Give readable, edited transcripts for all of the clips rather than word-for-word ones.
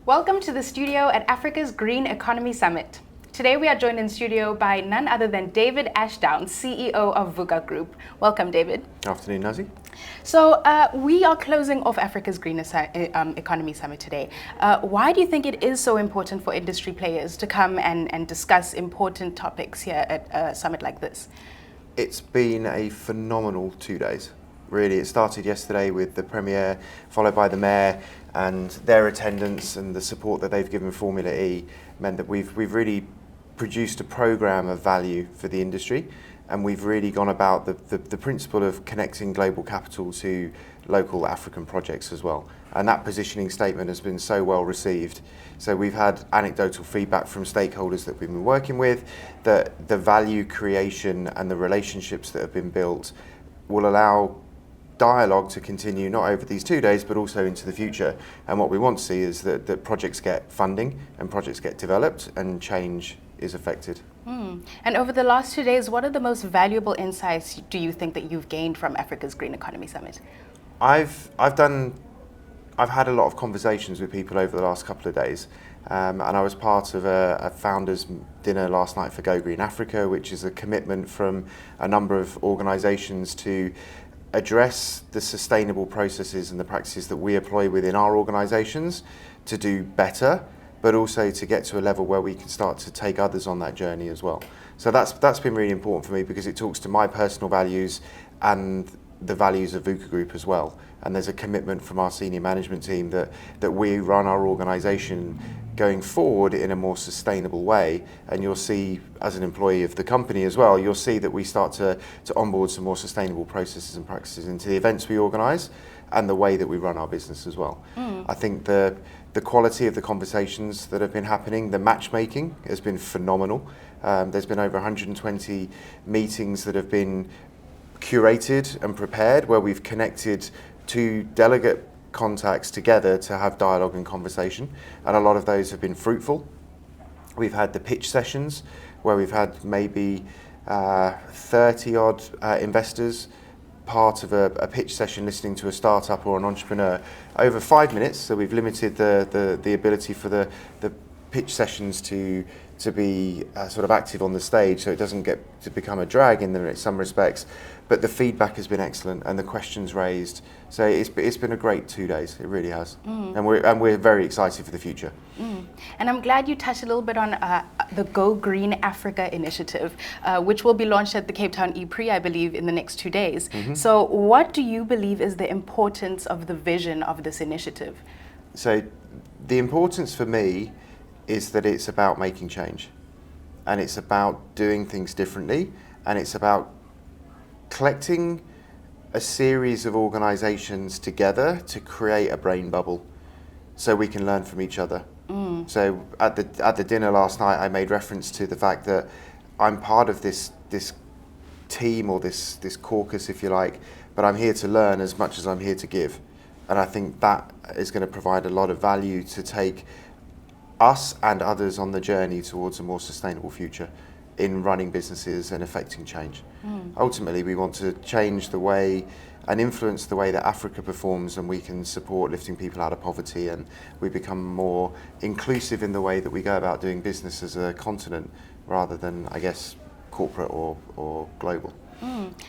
Welcome to the studio at Africa's Green Economy Summit. Today we are joined in studio by none other than David Ashdown, CEO of VUKA Group. Welcome, David. Afternoon, Nazi. So we are closing off Africa's Green Economy Summit today. Why do you think it is so important for industry players to come and discuss important topics here at a summit like this? It's been a phenomenal 2 days. Really, it started yesterday with the Premier, followed by the Mayor, and their attendance and the support that they've given Formula E meant that we've really produced a programme of value for the industry, and we've really gone about the principle of connecting global capital to local African projects as well. And that positioning statement has been so well received. So we've had anecdotal feedback from stakeholders that we've been working with, that the value creation and the relationships that have been built will allow dialogue to continue not over these 2 days but also into the future. And what we want to see is that projects get funding and projects get developed and change is affected. And over the last 2 days, what are the most valuable insights do you think that you've gained from Africa's Green Economy Summit? I've had a lot of conversations with people over the last couple of days, and I was part of a founders dinner last night for Go Green Africa, which is a commitment from a number of organisations to address the sustainable processes and the practices that we employ within our organisations to do better, but also to get to a level where we can start to take others on that journey as well. So that's been really important for me because it talks to my personal values and the values of VUKA Group as well. And there's a commitment from our senior management team that we run our organisation going forward in a more sustainable way. And you'll see, as an employee of the company as well, you'll see that we start to onboard some more sustainable processes and practices into the events we organise and the way that we run our business as well. I think the quality of the conversations that have been happening, the matchmaking has been phenomenal. There's been over 120 meetings that have been curated and prepared where we've connected two delegate contacts together to have dialogue and conversation, and a lot of those have been fruitful. We've had the pitch sessions where we've had maybe 30 odd investors part of a pitch session listening to a startup or an entrepreneur over 5 minutes, so we've limited the ability for the pitch sessions to be sort of active on the stage, so it doesn't get to become a drag in some respects. But the feedback has been excellent and the questions raised. So it's been a great 2 days. It really has, and we're very excited for the future. And I'm glad you touched a little bit on the Go Green Africa initiative, which will be launched at the Cape Town E-Prix, I believe, in the next 2 days. So what do you believe is the importance of the vision of this initiative? So the importance for me is that it's about making change, and it's about doing things differently, and it's about collecting a series of organisations together to create a brain bubble so we can learn from each other. So at the dinner last night, I made reference to the fact that I'm part of this team or this caucus, if you like, but I'm here to learn as much as I'm here to give. And I think that is going to provide a lot of value to take us and others on the journey towards a more sustainable future in running businesses and affecting change. Ultimately, we want to change the way and influence the way that Africa performs, and we can support lifting people out of poverty, and we become more inclusive in the way that we go about doing business as a continent rather than, I guess, corporate or global.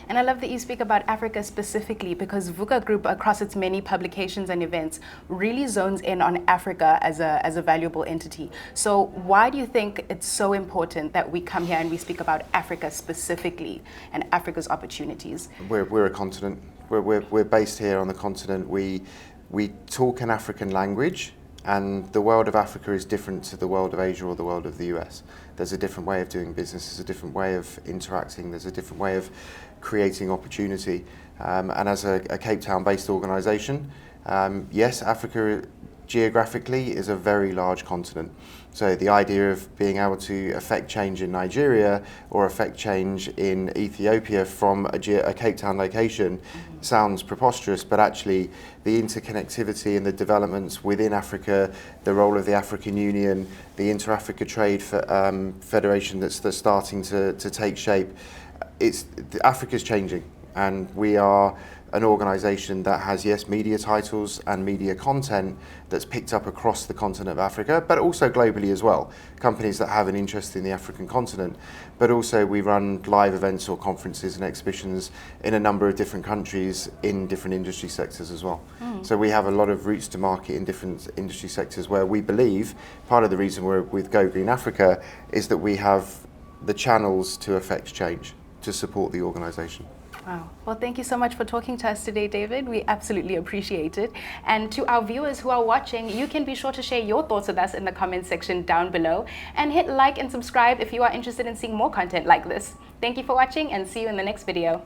And I love that you speak about Africa specifically, because VUKA Group, across its many publications and events, really zones in on Africa as a valuable entity. So why do you think it's so important that we come here and we speak about Africa specifically and Africa's opportunities? We're a continent. We're based here on the continent. We talk an African language, and the world of Africa is different to the world of Asia or the world of the US. There's a different way of doing business, there's a different way of interacting, there's a different way of creating opportunity. And as a Cape Town-based organisation, yes, Africa geographically is a very large continent. So the idea of being able to affect change in Nigeria or affect change in Ethiopia from a Cape Town location sounds preposterous, but actually the interconnectivity and the developments within Africa, the role of the African Union, the Inter-Africa Trade Federation that's starting to take shape, Africa's changing. And we are an organisation that has, yes, media titles and media content that's picked up across the continent of Africa, but also globally as well. Companies that have an interest in the African continent, but also we run live events or conferences and exhibitions in a number of different countries in different industry sectors as well. So we have a lot of routes to market in different industry sectors where we believe part of the reason we're with Go Green Africa is that we have the channels to affect change, to support the organisation. Wow. Well, thank you so much for talking to us today, David. We absolutely appreciate it. And to our viewers who are watching, you can be sure to share your thoughts with us in the comment section down below, and hit like and subscribe if you are interested in seeing more content like this. Thank you for watching, and see you in the next video.